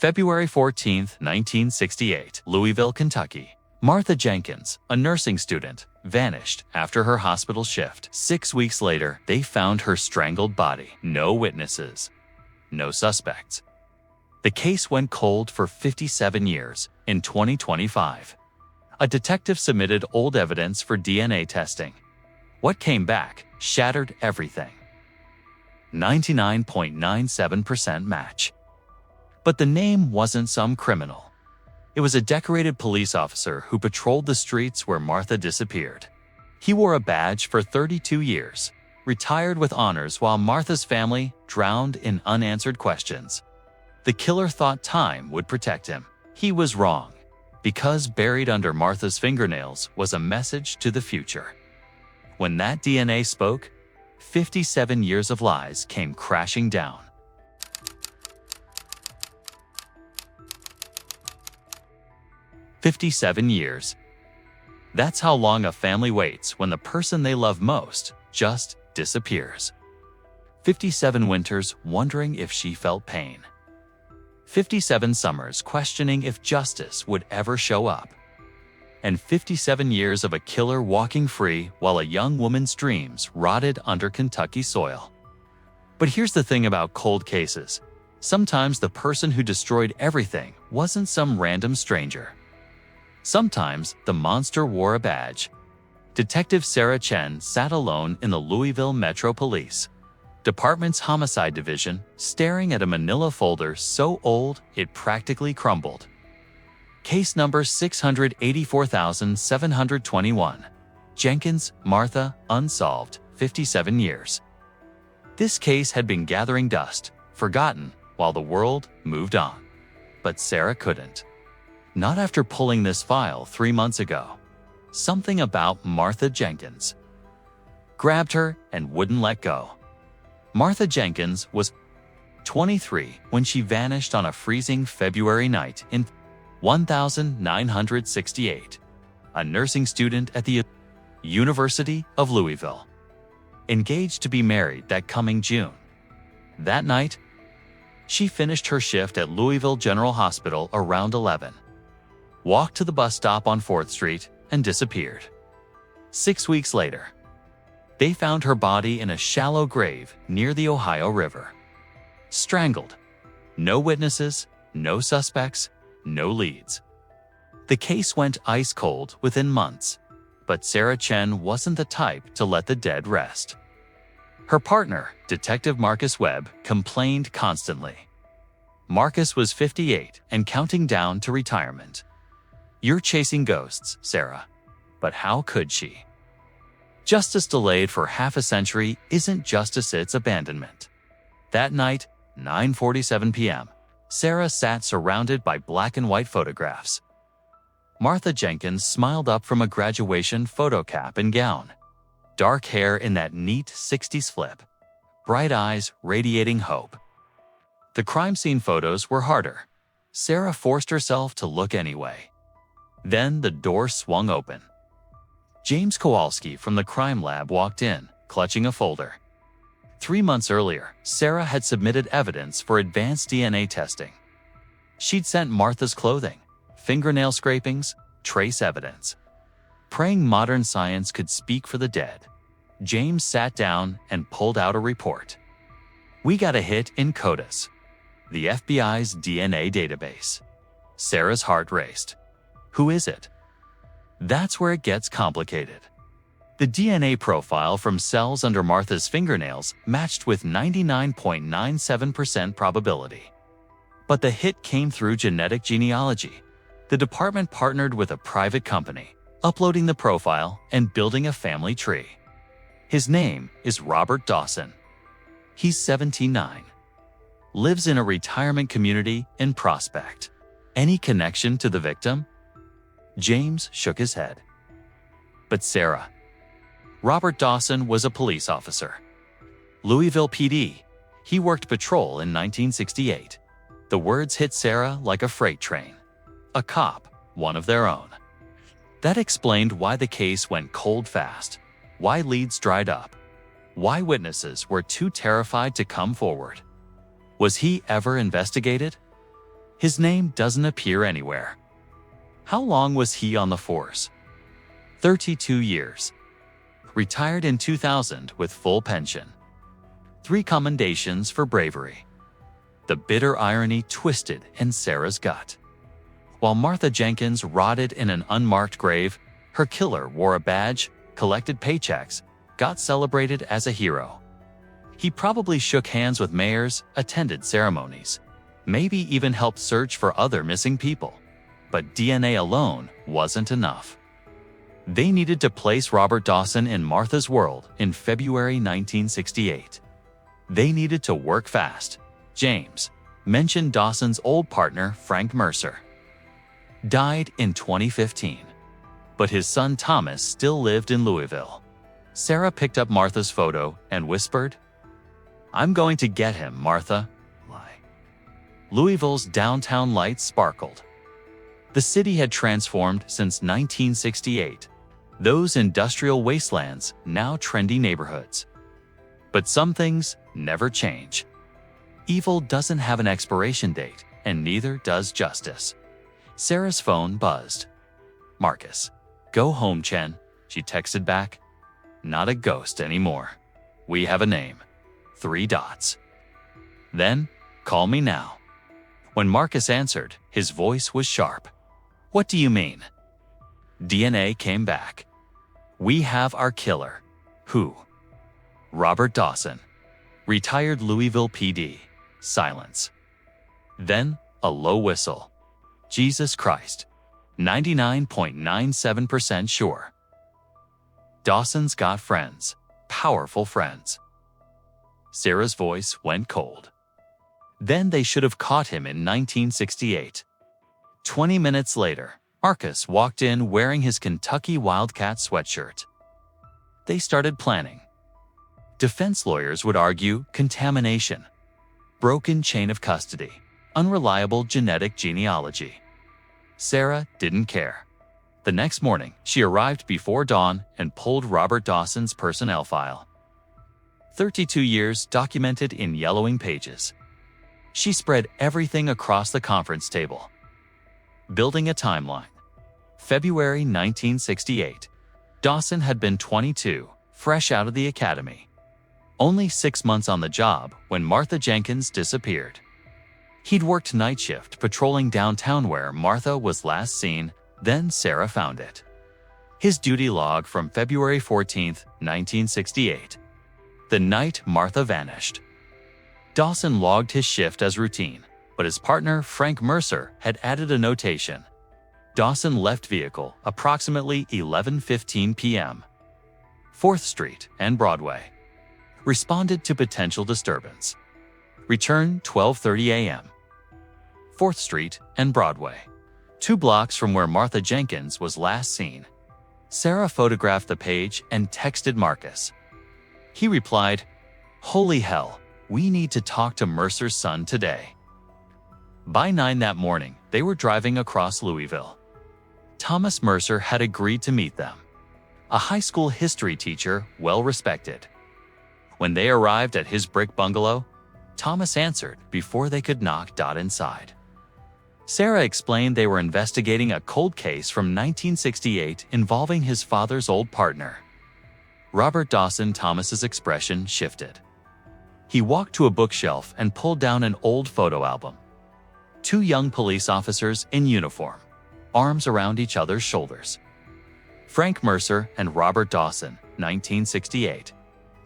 February 14, 1968, Louisville, Kentucky. Martha Jenkins, a nursing student, vanished after her hospital shift. 6 weeks later, they found her strangled body. No witnesses. No suspects. The case went cold for 57 years. In 2025, a detective submitted old evidence for DNA testing. What came back shattered everything. 99.97% match. But the name wasn't some criminal. It was a decorated police officer who patrolled the streets where Martha disappeared. He wore a badge for 32 years, retired with honors while Martha's family drowned in unanswered questions. The killer thought time would protect him. He was wrong, because buried under Martha's fingernails was a message to the future. When that DNA spoke, 57 years of lies came crashing down. 57 years. That's how long a family waits when the person they love most just disappears. 57 winters wondering if she felt pain. 57 summers questioning if justice would ever show up. And 57 years of a killer walking free while a young woman's dreams rotted under Kentucky soil. But here's the thing about cold cases. Sometimes the person who destroyed everything wasn't some random stranger. Sometimes the monster wore a badge. Detective Sarah Chen sat alone in the Louisville Metro Police Department's Homicide Division, staring at a manila folder so old it practically crumbled. Case number 684,721. Jenkins, Martha, unsolved, 57 years. This case had been gathering dust, forgotten, while the world moved on. But Sarah couldn't. Not after pulling this file 3 months ago. Something about Martha Jenkins grabbed her and wouldn't let go. Martha Jenkins was 23 when she vanished on a freezing February night in 1968, a nursing student at the University of Louisville, engaged to be married that coming June. That night, she finished her shift at Louisville General Hospital around 11, walked to the bus stop on 4th Street, and disappeared. 6 weeks later, they found her body in a shallow grave near the Ohio River. Strangled. No witnesses, no suspects, no leads. The case went ice cold within months, but Sarah Chen wasn't the type to let the dead rest. Her partner, Detective Marcus Webb, complained constantly. Marcus was 58 and counting down to retirement. "You're chasing ghosts, Sarah." But how could she? Justice delayed for half a century isn't justice, it's abandonment. That night, 9:47 p.m., Sarah sat surrounded by black and white photographs. Martha Jenkins smiled up from a graduation photo cap and gown. Dark hair in that neat 60s flip. Bright eyes radiating hope. The crime scene photos were harder. Sarah forced herself to look anyway. Then the door swung open. James Kowalski from the crime lab walked in, clutching a folder. 3 months earlier, Sarah had submitted evidence for advanced DNA testing. She'd sent Martha's clothing, fingernail scrapings, trace evidence. Praying modern science could speak for the dead, James sat down and pulled out a report. "We got a hit in CODIS, the FBI's DNA database." Sarah's heart raced. Who is it? That's where it gets complicated. The DNA profile from cells under Martha's fingernails matched with 99.97% probability. But the hit came through genetic genealogy. The department partnered with a private company, uploading the profile and building a family tree. His name is Robert Dawson. He's 79. Lives in a retirement community in Prospect. Any connection to the victim? James shook his head. But Sarah. Robert Dawson was a police officer. Louisville PD. He worked patrol in 1968. The words hit Sarah like a freight train. A cop, one of their own. That explained why the case went cold fast, why leads dried up, why witnesses were too terrified to come forward. Was he ever investigated? His name doesn't appear anywhere. How long was he on the force? 32 years. Retired in 2000 with full pension. 3 commendations for bravery. The bitter irony twisted in Sarah's gut. While Martha Jenkins rotted in an unmarked grave, her killer wore a badge, collected paychecks, got celebrated as a hero. He probably shook hands with mayors, attended ceremonies, maybe even helped search for other missing people. But DNA alone wasn't enough. They needed to place Robert Dawson in Martha's world in February 1968. They needed to work fast. James mentioned Dawson's old partner, Frank Mercer. Died in 2015. But his son Thomas still lived in Louisville. Sarah picked up Martha's photo and whispered, "I'm going to get him, Martha." Louisville's downtown lights sparkled. The city had transformed since 1968. Those industrial wastelands, now trendy neighborhoods. But some things never change. Evil doesn't have an expiration date, and neither does justice. Sarah's phone buzzed. "Marcus, go home, Chen," she texted back. "Not a ghost anymore. We have a name. 3 dots. Then, call me now." When Marcus answered, his voice was sharp. "What do you mean?" DNA came back. "We have our killer." "Who?" "Robert Dawson. Retired Louisville PD." Silence. Then, a low whistle. "Jesus Christ. 99.97% sure. Dawson's got friends. Powerful friends." Sarah's voice went cold. Then they should have caught him in 1968. 20 minutes later, Marcus walked in wearing his Kentucky Wildcat sweatshirt. They started planning. Defense lawyers would argue contamination, broken chain of custody, unreliable genetic genealogy. Sarah didn't care. The next morning, she arrived before dawn and pulled Robert Dawson's personnel file. 32 years documented in yellowing pages. She spread everything across the conference table. Building a timeline. February 1968. Dawson had been 22, fresh out of the academy. Only 6 months on the job when Martha Jenkins disappeared. He'd worked night shift patrolling downtown where Martha was last seen, then Sarah found it. His duty log from February 14, 1968. The night Martha vanished. Dawson logged his shift as routine, but his partner, Frank Mercer, had added a notation. Dawson left vehicle approximately 11:15 p.m. 4th Street and Broadway. Responded to potential disturbance. Return 12:30 a.m. 4th Street and Broadway. 2 blocks from where Martha Jenkins was last seen. Sarah photographed the page and texted Marcus. He replied, "Holy hell. We need to talk to Mercer's son today." By 9 that morning, they were driving across Louisville. Thomas Mercer had agreed to meet them. A high school history teacher, well respected. When they arrived at his brick bungalow, Thomas answered before they could knock inside. Sarah explained they were investigating a cold case from 1968 involving his father's old partner. Robert Dawson Thomas's expression shifted. He walked to a bookshelf and pulled down an old photo album. 2 young police officers in uniform, arms around each other's shoulders. Frank Mercer and Robert Dawson, 1968.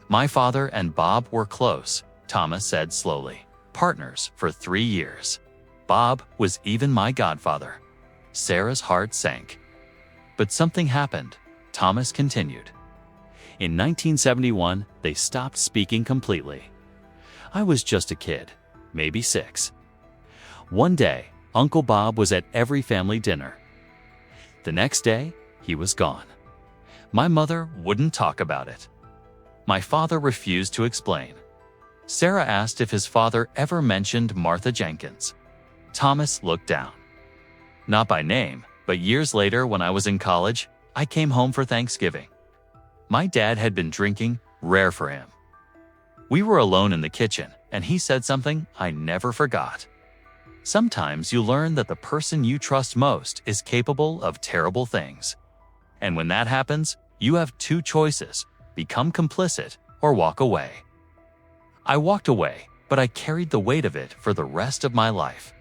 "My father and Bob were close," Thomas said slowly. "Partners for 3 years. Bob was even my godfather." Sarah's heart sank. But something happened, Thomas continued. "In 1971, they stopped speaking completely. I was just a kid, maybe 6. One day, Uncle Bob was at every family dinner. The next day, he was gone. My mother wouldn't talk about it. My father refused to explain." Sarah asked if his father ever mentioned Martha Jenkins. Thomas looked down. "Not by name, but years later when I was in college, I came home for Thanksgiving. My dad had been drinking, rare for him. We were alone in the kitchen, and he said something I never forgot. Sometimes you learn that the person you trust most is capable of terrible things. And when that happens, you have two choices: become complicit or walk away. I walked away, but I carried the weight of it for the rest of my life.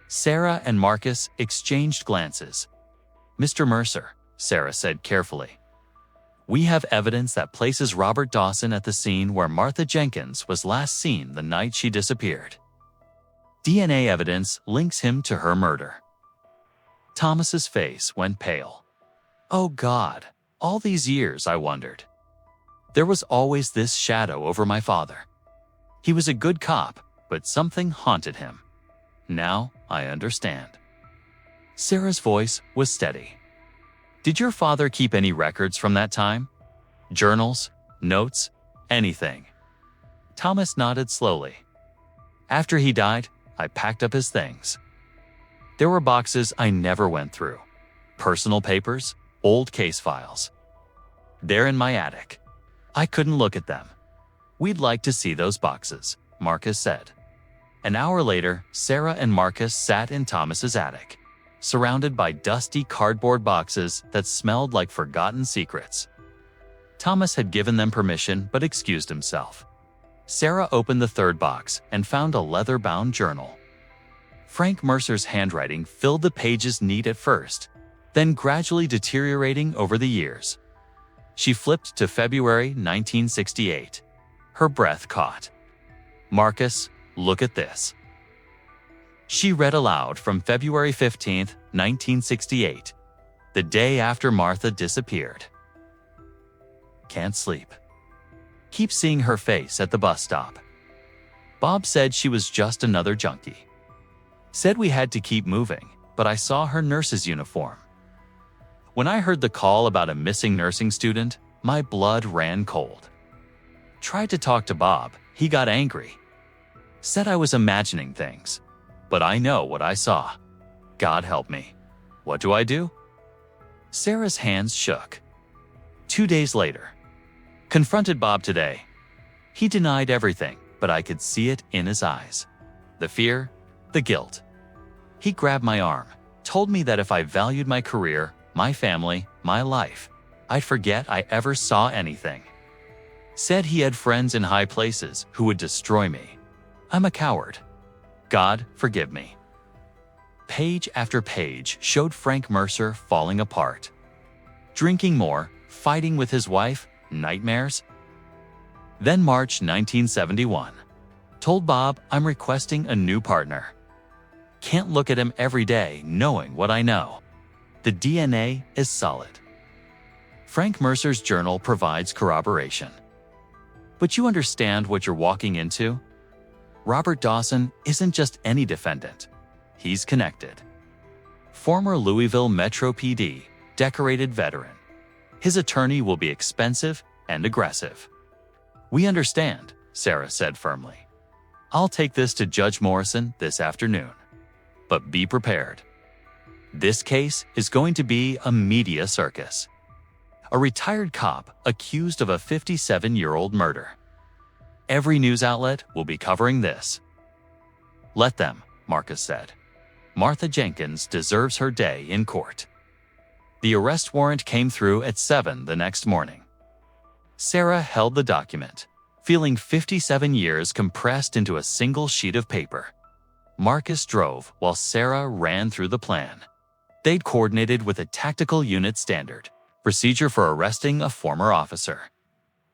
Sarah and Marcus exchanged glances. "Mr. Mercer," Sarah said carefully, "we have evidence that places Robert Dawson at the scene where Martha Jenkins was last seen the night she disappeared. DNA evidence links him to her murder." Thomas's face went pale. Oh God, all these years I wondered. There was always this shadow over my father. He was a good cop, but something haunted him. Now I understand. Sarah's voice was steady. "Did your father keep any records from that time? Journals, notes, anything?" Thomas nodded slowly. "After he died, I packed up his things. There were boxes I never went through. Personal papers, old case files. They're in my attic. I couldn't look at them." "We'd like to see those boxes," Marcus said. An hour later, Sarah and Marcus sat in Thomas's attic, surrounded by dusty cardboard boxes that smelled like forgotten secrets. Thomas had given them permission but excused himself. Sarah opened the third box and found a leather-bound journal. Frank Mercer's handwriting filled the pages neat at first, then gradually deteriorating over the years. She flipped to February 1968. Her breath caught. "Marcus, look at this." She read aloud from February 15, 1968, the day after Martha disappeared. "Can't sleep. Keep seeing her face at the bus stop. Bob said she was just another junkie. Said we had to keep moving, but I saw her nurse's uniform. When I heard the call about a missing nursing student, my blood ran cold. Tried to talk to Bob, he got angry. Said I was imagining things, but I know what I saw. God help me. What do I do?" Sarah's hands shook. 2 days later. "Confronted Bob today. He denied everything, but I could see it in his eyes. The fear, the guilt. He grabbed my arm, told me that if I valued my career, my family, my life, I'd forget I ever saw anything. Said he had friends in high places who would destroy me. I'm a coward. God, forgive me." Page after page showed Frank Mercer falling apart. Drinking more, fighting with his wife, nightmares. Then March 1971. Told Bob I'm requesting a new partner. Can't look at him every day knowing what I know. The DNA is solid. Frank Mercer's journal provides corroboration. But you understand what you're walking into? Robert Dawson isn't just any defendant. He's connected. Former Louisville Metro PD, decorated veteran. His attorney will be expensive and aggressive. "We understand," Sarah said firmly. "I'll take this to Judge Morrison this afternoon. But be prepared. This case is going to be a media circus. A retired cop accused of a 57-year-old murder. Every news outlet will be covering this." "Let them," Marcus said. "Martha Jenkins deserves her day in court." The arrest warrant came through at 7 the next morning. Sarah held the document, feeling 57 years compressed into a single sheet of paper. Marcus drove while Sarah ran through the plan. They'd coordinated with a tactical unit standard, procedure for arresting a former officer.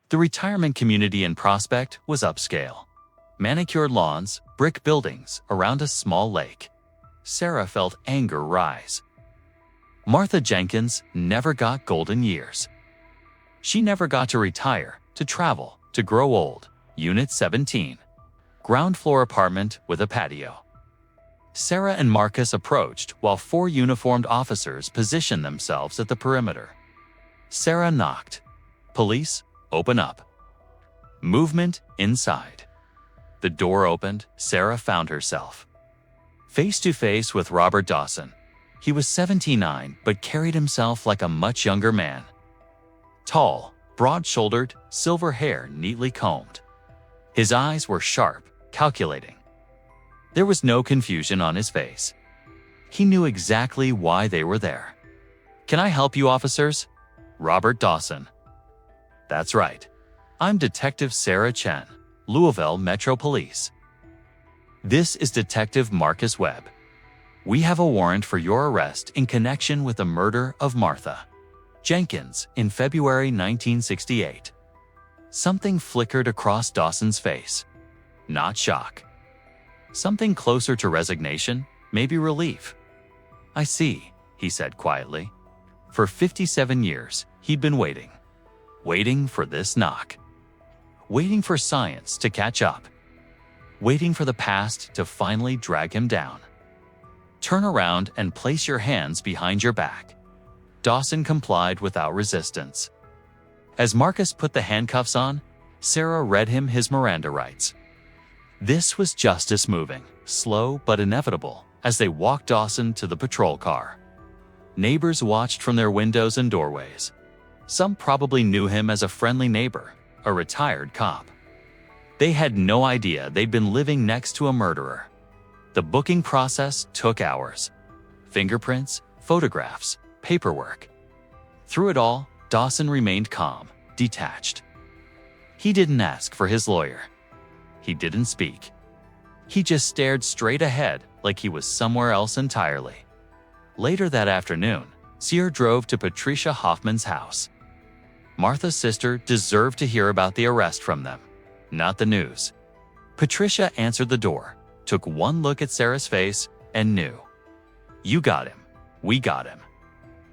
The retirement community in Prospect was upscale. Manicured lawns, brick buildings around a small lake. Sarah felt anger rise. Martha Jenkins never got golden years. She never got to retire, to travel, to grow old. Unit 17. Ground floor apartment with a patio. Sarah and Marcus approached while 4 uniformed officers positioned themselves at the perimeter. Sarah knocked. "Police, open up." Movement inside. The door opened. Sarah found herself face to face with Robert Dawson. He was 79 but carried himself like a much younger man. Tall, broad-shouldered, silver hair neatly combed. His eyes were sharp, calculating. There was no confusion on his face. He knew exactly why they were there. "Can I help you, officers?" "Robert Dawson." "That's right. I'm Detective Sarah Chen, Louisville Metro Police." "This is Detective Marcus Webb. We have a warrant for your arrest in connection with the murder of Martha Jenkins in February 1968. Something flickered across Dawson's face. Not shock. Something closer to resignation, maybe relief. "I see," he said quietly. For 57 years, he'd been waiting. Waiting for this knock. Waiting for science to catch up. Waiting for the past to finally drag him down. "Turn around and place your hands behind your back." Dawson complied without resistance. As Marcus put the handcuffs on, Sarah read him his Miranda rights. This was justice moving, slow but inevitable, as they walked Dawson to the patrol car. Neighbors watched from their windows and doorways. Some probably knew him as a friendly neighbor, a retired cop. They had no idea they'd been living next to a murderer. The booking process took hours. Fingerprints, photographs, paperwork. Through it all, Dawson remained calm, detached. He didn't ask for his lawyer. He didn't speak. He just stared straight ahead like he was somewhere else entirely. Later that afternoon, Sear drove to Patricia Hoffman's house. Martha's sister deserved to hear about the arrest from them, not the news. Patricia answered the door, took one look at Sarah's face, and knew. "You got him. We got him."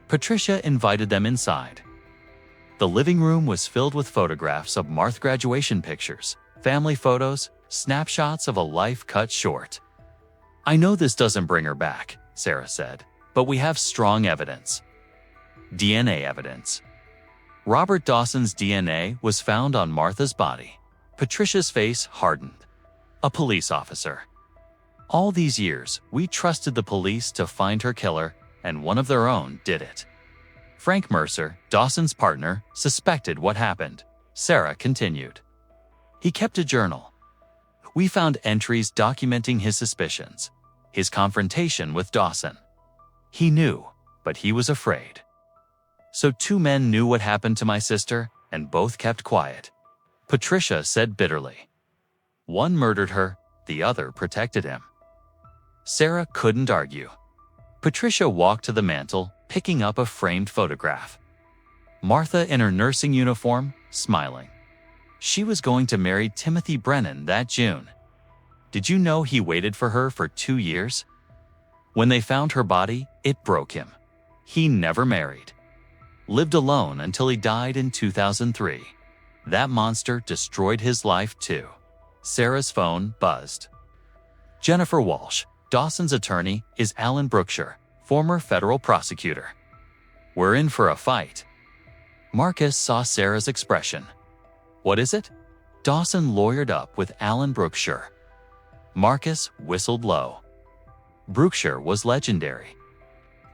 Patricia invited them inside. The living room was filled with photographs of Martha's graduation pictures, family photos, snapshots of a life cut short. "I know this doesn't bring her back," Sarah said, "but we have strong evidence." DNA evidence. Robert Dawson's DNA was found on Martha's body. Patricia's face hardened. A police officer. "All these years, we trusted the police to find her killer, and one of their own did it." Frank Mercer, Dawson's partner, suspected what happened. Sarah continued. "He kept a journal. We found entries documenting his suspicions, his confrontation with Dawson. He knew, but he was afraid. So 2 men knew what happened to my sister, and both kept quiet," Patricia said bitterly. "One murdered her, the other protected him." Sarah couldn't argue. Patricia walked to the mantel, picking up a framed photograph. Martha in her nursing uniform, smiling. She was going to marry Timothy Brennan that June. Did you know he waited for her for 2 years? When they found her body, it broke him. He never married. Lived alone until he died in 2003. That monster destroyed his life too. Sarah's phone buzzed. Jennifer Walsh, Dawson's attorney, is Alan Brookshire, former federal prosecutor. "We're in for a fight." Marcus saw Sarah's expression. "What is it?" Dawson lawyered up with Alan Brookshire. Marcus whistled low. Brookshire was legendary.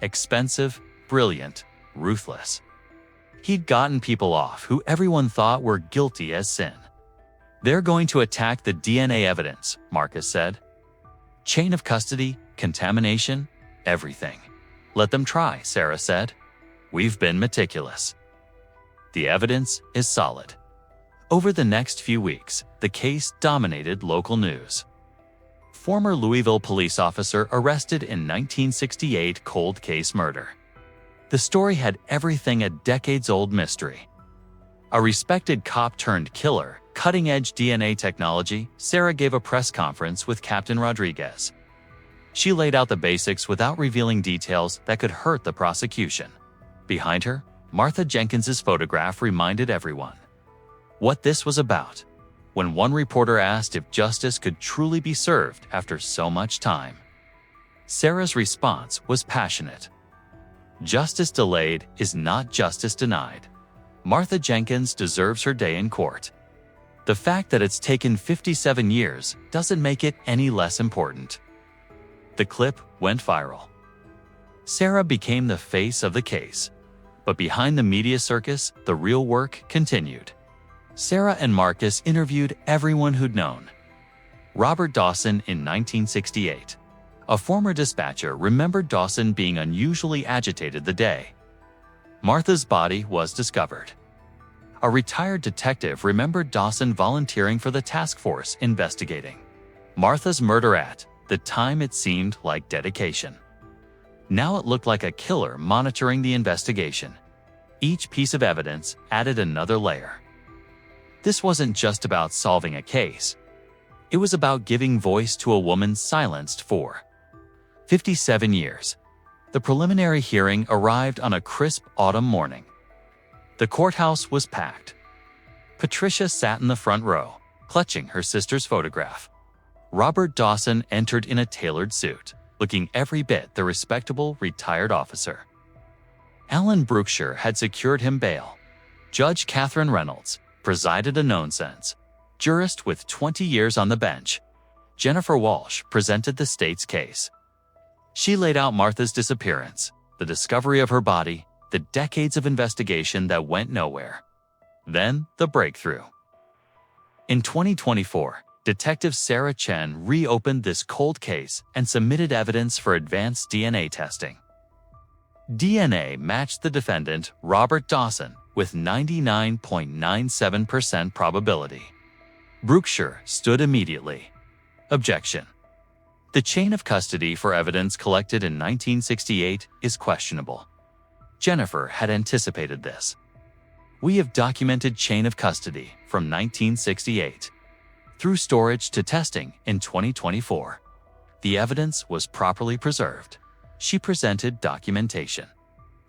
Expensive, brilliant, ruthless. He'd gotten people off who everyone thought were guilty as sin. "They're going to attack the DNA evidence," Marcus said. "Chain of custody, contamination, everything." "Let them try," Sarah said. "We've been meticulous. The evidence is solid." Over the next few weeks, the case dominated local news. Former Louisville police officer arrested in 1968 cold case murder. The story had everything a decades-old mystery. A respected cop turned killer, cutting-edge DNA technology. Sarah gave a press conference with Captain Rodriguez. She laid out the basics without revealing details that could hurt the prosecution. Behind her, Martha Jenkins's photograph reminded everyone what this was about. When one reporter asked if justice could truly be served after so much time, Sarah's response was passionate. "Justice delayed is not justice denied. Martha Jenkins deserves her day in court. The fact that it's taken 57 years doesn't make it any less important." The clip went viral. Sarah became the face of the case. But behind the media circus, the real work continued. Sarah and Marcus interviewed everyone who'd known. Robert Dawson in 1968. A former dispatcher remembered Dawson being unusually agitated the day Martha's body was discovered. A retired detective remembered Dawson volunteering for the task force investigating Martha's murder at the time. It seemed like dedication. Now it looked like a killer monitoring the investigation. Each piece of evidence added another layer. This wasn't just about solving a case. It was about giving voice to a woman silenced for 57 years. The preliminary hearing arrived on a crisp autumn morning. The courthouse was packed. Patricia sat in the front row, clutching her sister's photograph. Robert Dawson entered in a tailored suit, looking every bit the respectable retired officer. Alan Brookshire had secured him bail. Judge Catherine Reynolds presided, a nonsense jurist with 20 years on the bench. Jennifer Walsh presented the state's case. She laid out Martha's disappearance, the discovery of her body, the decades of investigation that went nowhere. Then the breakthrough. In 2024, Detective Sarah Chen reopened this cold case and submitted evidence for advanced DNA testing. DNA matched the defendant, Robert Dawson, with 99.97% probability. Brookshire stood immediately. Objection. The chain of custody for evidence collected in 1968 is questionable. Jennifer had anticipated this. We have documented chain of custody from 1968 through storage to testing in 2024. The evidence was properly preserved. She presented documentation,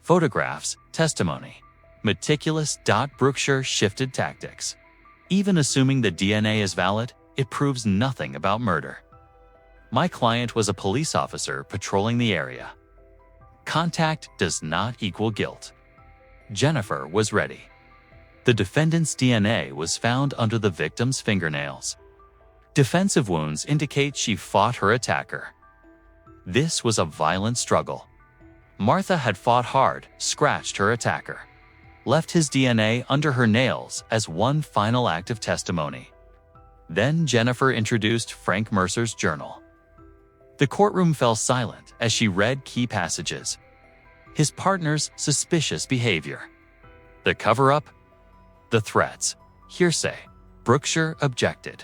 photographs, testimony. Meticulous. Brookshire shifted tactics. Even assuming the DNA is valid, it proves nothing about murder. My client was a police officer patrolling the area. Contact does not equal guilt. Jennifer was ready. The defendant's DNA was found under the victim's fingernails. Defensive wounds indicate she fought her attacker. This was a violent struggle. Martha had fought hard, scratched her attacker, left his DNA under her nails as one final act of testimony. Then Jennifer introduced Frank Mercer's journal. The courtroom fell silent as she read key passages. His partner's suspicious behavior. The cover-up. The threats. Hearsay. Brookshire objected.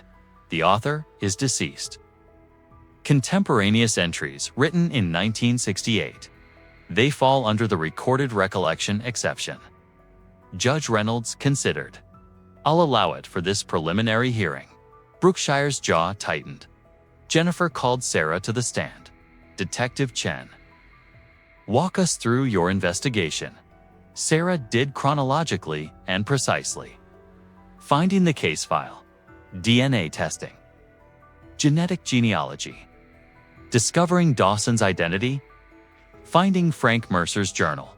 The author is deceased. Contemporaneous entries written in 1968. They fall under the recorded recollection exception. Judge Reynolds considered. I'll allow it for this preliminary hearing. Brookshire's jaw tightened. Jennifer called Sarah to the stand. Detective Chen. Walk us through your investigation. Sarah did chronologically and precisely. Finding the case file. DNA testing. Genetic genealogy. Discovering Dawson's identity. Finding Frank Mercer's journal.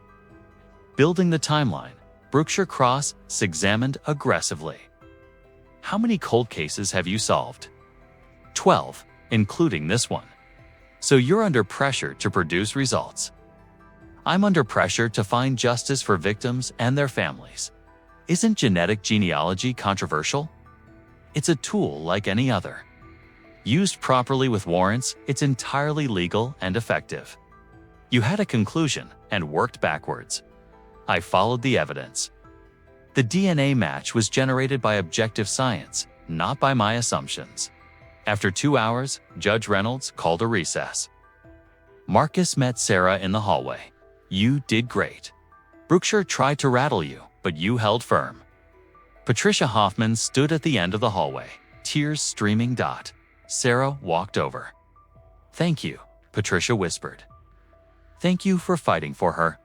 Building the timeline. Brookshire cross-examined aggressively. How many cold cases have you solved? 12, including this one. So you're under pressure to produce results. I'm under pressure to find justice for victims and their families. Isn't genetic genealogy controversial? It's a tool like any other. Used properly with warrants, it's entirely legal and effective. You had a conclusion and worked backwards. I followed the evidence. The DNA match was generated by objective science, not by my assumptions. After 2 hours, Judge Reynolds called a recess. Marcus met Sarah in the hallway. You did great. Brookshire tried to rattle you, but you held firm. Patricia Hoffman stood at the end of the hallway, tears streaming. Sarah walked over. Thank you, Patricia whispered. Thank you for fighting for her.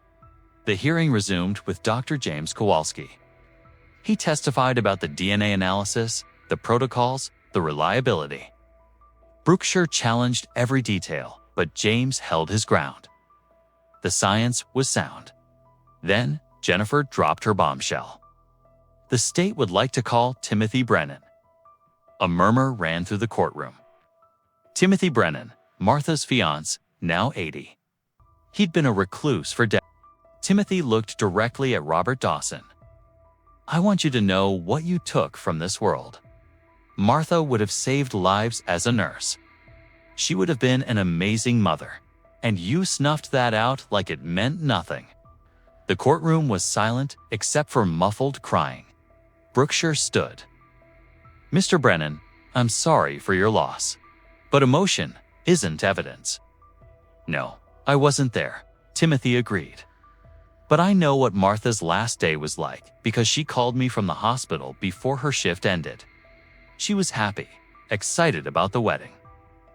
The hearing resumed with Dr. James Kowalski. He testified about the DNA analysis, the protocols, the reliability. Brookshire challenged every detail, but James held his ground. The science was sound. Then, Jennifer dropped her bombshell. The state would like to call Timothy Brennan. A murmur ran through the courtroom. Timothy Brennan, Martha's fiancé, now 80. He'd been a recluse for decades. Timothy looked directly at Robert Dawson. I want you to know what you took from this world. Martha would have saved lives as a nurse. She would have been an amazing mother, and you snuffed that out like it meant nothing. The courtroom was silent except for muffled crying. Brookshire stood. Mr. Brennan, I'm sorry for your loss. But emotion isn't evidence. No, I wasn't there, Timothy agreed. But I know what Martha's last day was like because she called me from the hospital before her shift ended. She was happy, excited about the wedding.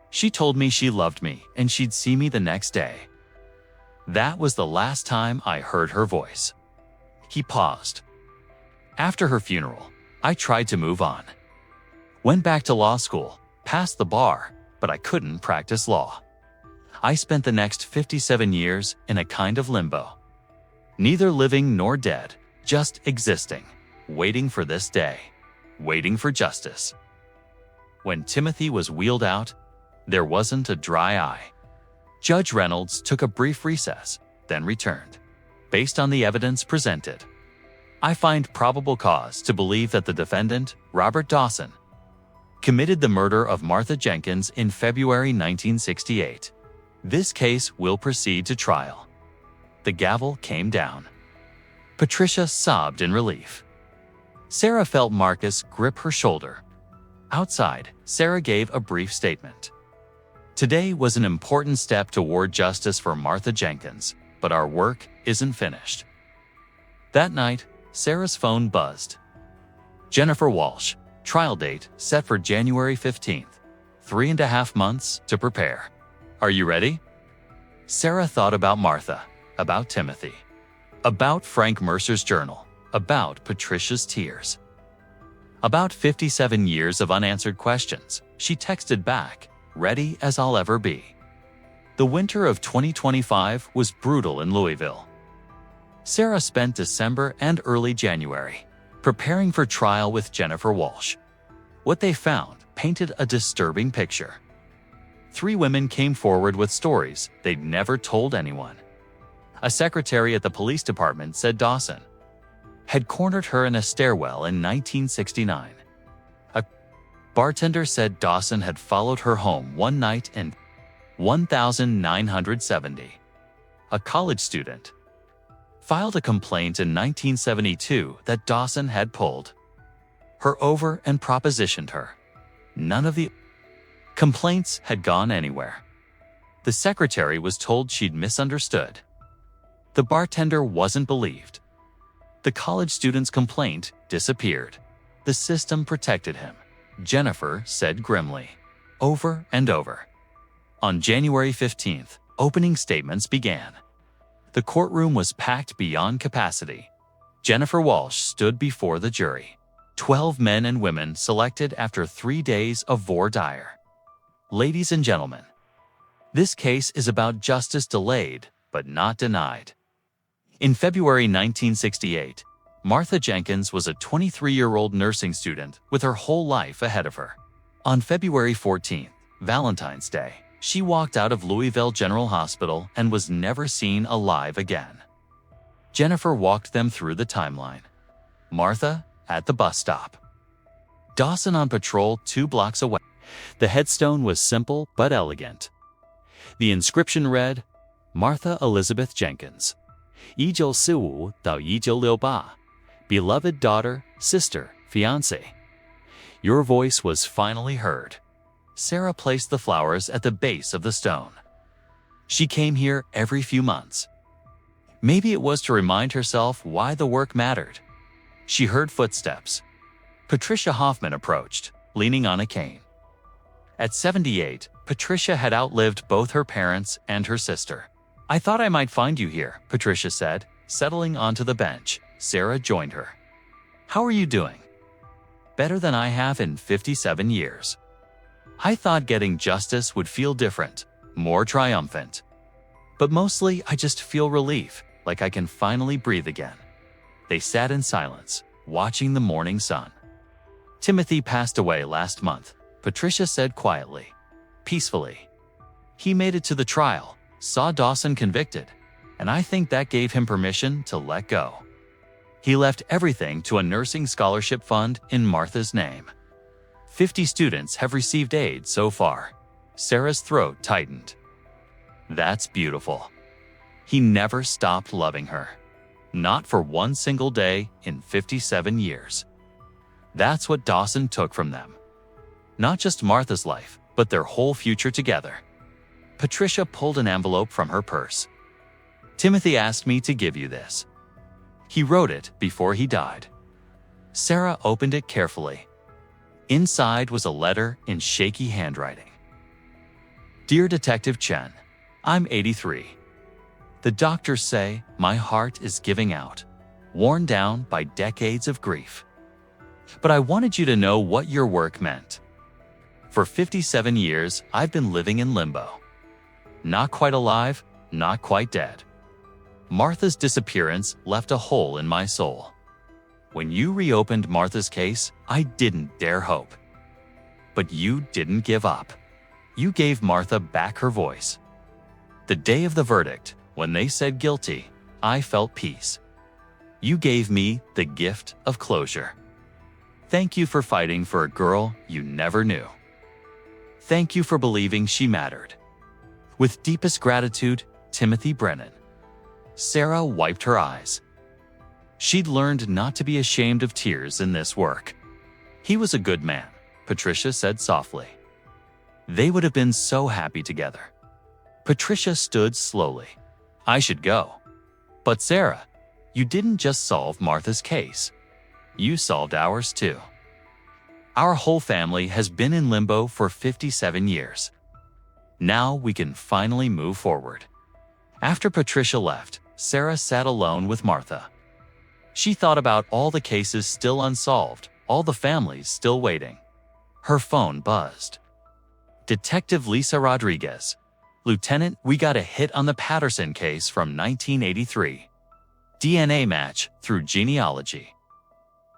She told me she loved me and she'd see me the next day. That was the last time I heard her voice. He paused. After her funeral, I tried to move on. Went back to law school, passed the bar, but I couldn't practice law. I spent the next 57 years in a kind of limbo. Neither living nor dead, just existing, waiting for this day, waiting for justice. When Timothy was wheeled out, there wasn't a dry eye. Judge Reynolds took a brief recess, then returned. Based on the evidence presented, I find probable cause to believe that the defendant, Robert Dawson, committed the murder of Martha Jenkins in February 1968. This case will proceed to trial. The gavel came down. Patricia sobbed in relief. Sarah felt Marcus grip her shoulder. Outside, Sarah gave a brief statement. Today was an important step toward justice for Martha Jenkins, but our work isn't finished. That night, Sarah's phone buzzed. Jennifer Walsh, trial date set for January 15th. 3.5 months to prepare. Are you ready? Sarah thought about Martha, about Timothy, about Frank Mercer's journal, about Patricia's tears. About 57 years of unanswered questions, she texted back, ready as I'll ever be. The winter of 2025 was brutal in Louisville. Sarah spent December and early January preparing for trial with Jennifer Walsh. What they found painted a disturbing picture. 3 women came forward with stories they'd never told anyone. A secretary at the police department said Dawson had cornered her in a stairwell in 1969. A bartender said Dawson had followed her home one night in 1970. A college student filed a complaint in 1972 that Dawson had pulled her over and propositioned her. None of the complaints had gone anywhere. The secretary was told she'd misunderstood. The bartender wasn't believed. The college student's complaint disappeared. The system protected him, Jennifer said grimly, over and over. On January 15th, opening statements began. The courtroom was packed beyond capacity. Jennifer Walsh stood before the jury. 12 men and women selected after 3 days of voir dire. Ladies and gentlemen, this case is about justice delayed but not denied. In February 1968, Martha Jenkins was a 23-year-old nursing student with her whole life ahead of her. On February 14th, Valentine's Day, she walked out of Louisville General Hospital and was never seen alive again. Jennifer walked them through the timeline. Martha at the bus stop. Dawson on patrol 2 blocks away. The headstone was simple but elegant. The inscription read, Martha Elizabeth Jenkins, 1945到1968, beloved daughter, sister, fiancée. Your voice was finally heard. Sarah placed the flowers at the base of the stone. She came here every few months. Maybe it was to remind herself why the work mattered. She heard footsteps. Patricia Hoffman approached, leaning on a cane. At 78, Patricia had outlived both her parents and her sister. I thought I might find you here, Patricia said, settling onto the bench. Sarah joined her. How are you doing? Better than I have in 57 years. I thought getting justice would feel different, more triumphant. But mostly I just feel relief, like I can finally breathe again. They sat in silence, watching the morning sun. Timothy passed away last month, Patricia said quietly, peacefully. He made it to the trial, saw Dawson convicted, and I think that gave him permission to let go. He left everything to a nursing scholarship fund in Martha's name. 50 students have received aid so far. Sarah's throat tightened. That's beautiful. He never stopped loving her. Not for one single day in 57 years. That's what Dawson took from them. Not just Martha's life, but their whole future together. Patricia pulled an envelope from her purse. Timothy asked me to give you this. He wrote it before he died. Sarah opened it carefully. Inside was a letter in shaky handwriting. Dear Detective Chen, I'm 83. The doctors say my heart is giving out, worn down by decades of grief. But I wanted you to know what your work meant. For 57 years, I've been living in limbo. Not quite alive, not quite dead. Martha's disappearance left a hole in my soul. When you reopened Martha's case, I didn't dare hope. But you didn't give up. You gave Martha back her voice. The day of the verdict, when they said guilty, I felt peace. You gave me the gift of closure. Thank you for fighting for a girl you never knew. Thank you for believing she mattered. With deepest gratitude, Timothy Brennan. Sarah wiped her eyes. She'd learned not to be ashamed of tears in this work. He was a good man, Patricia said softly. They would have been so happy together. Patricia stood slowly. I should go. But Sarah, you didn't just solve Martha's case. You solved ours too. Our whole family has been in limbo for 57 years. Now we can finally move forward. After Patricia left, Sarah sat alone with Martha. She thought about all the cases still unsolved, all the families still waiting. Her phone buzzed. Detective Lisa Rodriguez. Lieutenant, we got a hit on the Patterson case from 1983. DNA match through genealogy.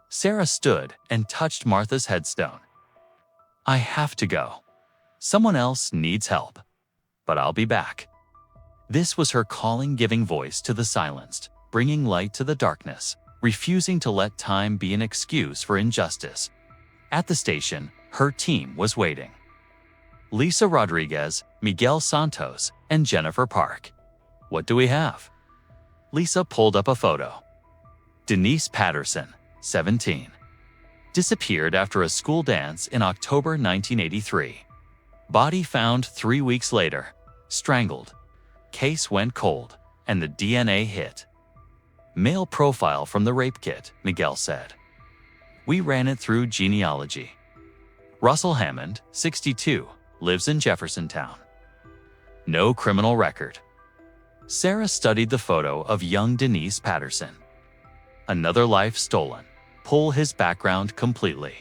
Sarah stood and touched Martha's headstone. I have to go. Someone else needs help. But I'll be back. This was her calling, giving voice to the silenced, bringing light to the darkness, refusing to let time be an excuse for injustice. At the station, her team was waiting. Lisa Rodriguez, Miguel Santos, and Jennifer Park. What do we have? Lisa pulled up a photo. Denise Patterson, 17. Disappeared after a school dance in October 1983. Body found 3 weeks later, strangled. Case went cold, and the DNA hit. Male profile from the rape kit, Miguel said. We ran it through genealogy. Russell Hammond, 62, lives in Jeffersontown. No criminal record. Sarah studied the photo of young Denise Patterson. Another life stolen. Pull his background completely.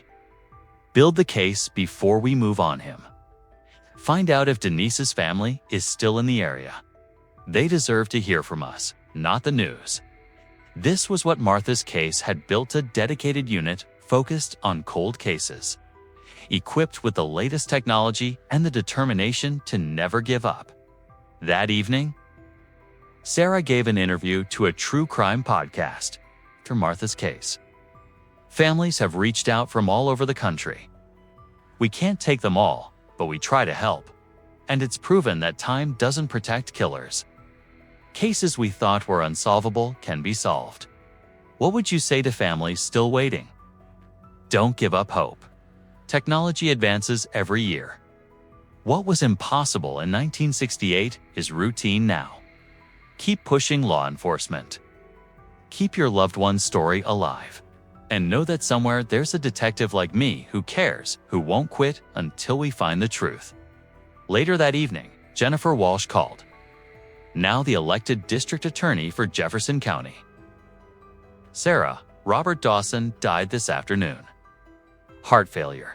Build the case before we move on him. Find out if Denise's family is still in the area. They deserve to hear from us, not the news. This was what Martha's case had built, a dedicated unit focused on cold cases, equipped with the latest technology and the determination to never give up. That evening, Sarah gave an interview to a true crime podcast for Martha's case. Families have reached out from all over the country. We can't take them all, but we try to help. And it's proven that time doesn't protect killers. Cases we thought were unsolvable can be solved. What would you say to families still waiting? Don't give up hope. Technology advances every year. What was impossible in 1968 is routine now. Keep pushing law enforcement. Keep your loved one's story alive. And know that somewhere there's a detective like me who cares, who won't quit until we find the truth. Later that evening, Jennifer Walsh called. Now the elected district attorney for Jefferson County. Sarah, Robert Dawson died this afternoon. Heart failure.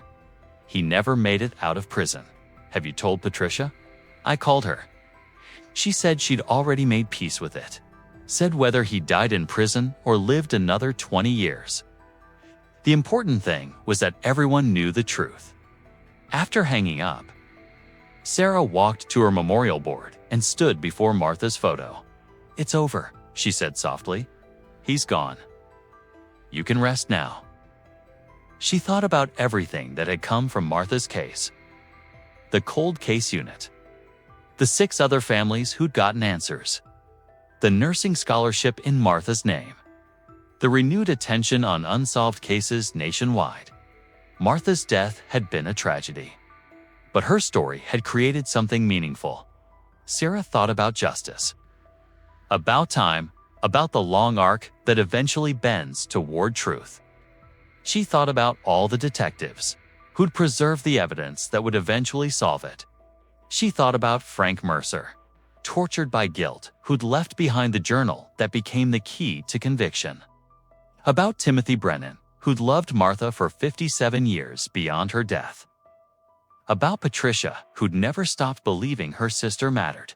He never made it out of prison. Have you told Patricia? I called her. She said she'd already made peace with it. Said whether he died in prison or lived another 20 years. The important thing was that everyone knew the truth. After hanging up, Sarah walked to her memorial board and stood before Martha's photo. It's over, she said softly. He's gone. You can rest now. She thought about everything that had come from Martha's case. The cold case unit. The 6 other families who'd gotten answers. The nursing scholarship in Martha's name. The renewed attention on unsolved cases nationwide. Martha's death had been a tragedy. But her story had created something meaningful. Sarah thought about justice. About time, about the long arc that eventually bends toward truth. She thought about all the detectives who'd preserve the evidence that would eventually solve it. She thought about Frank Mercer, tortured by guilt, who'd left behind the journal that became the key to conviction. About Timothy Brennan, who'd loved Martha for 57 years beyond her death. About Patricia, who'd never stopped believing her sister mattered.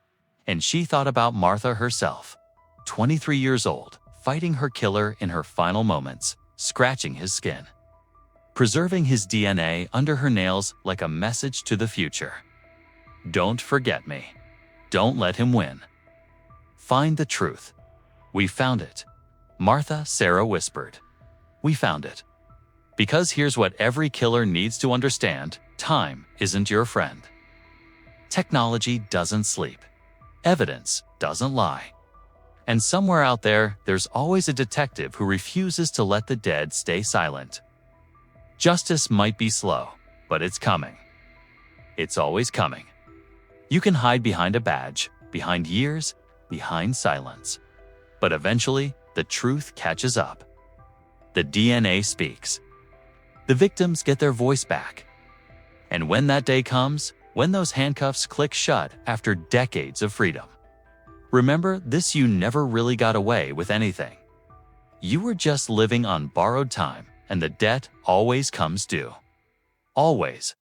And she thought about Martha herself, 23 years old, fighting her killer in her final moments, scratching his skin, preserving his DNA under her nails like a message to the future. Don't forget me. Don't let him win. Find the truth. We found it. Martha, Sarah whispered. We found it. Because here's what every killer needs to understand: time isn't your friend. Technology doesn't sleep. Evidence doesn't lie. And somewhere out there, there's always a detective who refuses to let the dead stay silent. Justice might be slow, but it's coming. It's always coming. You can hide behind a badge, behind years, behind silence. But eventually, the truth catches up. The DNA speaks. The victims get their voice back. And when that day comes, when those handcuffs click shut after decades of freedom, remember this: you never really got away with anything. You were just living on borrowed time, and the debt always comes due. Always.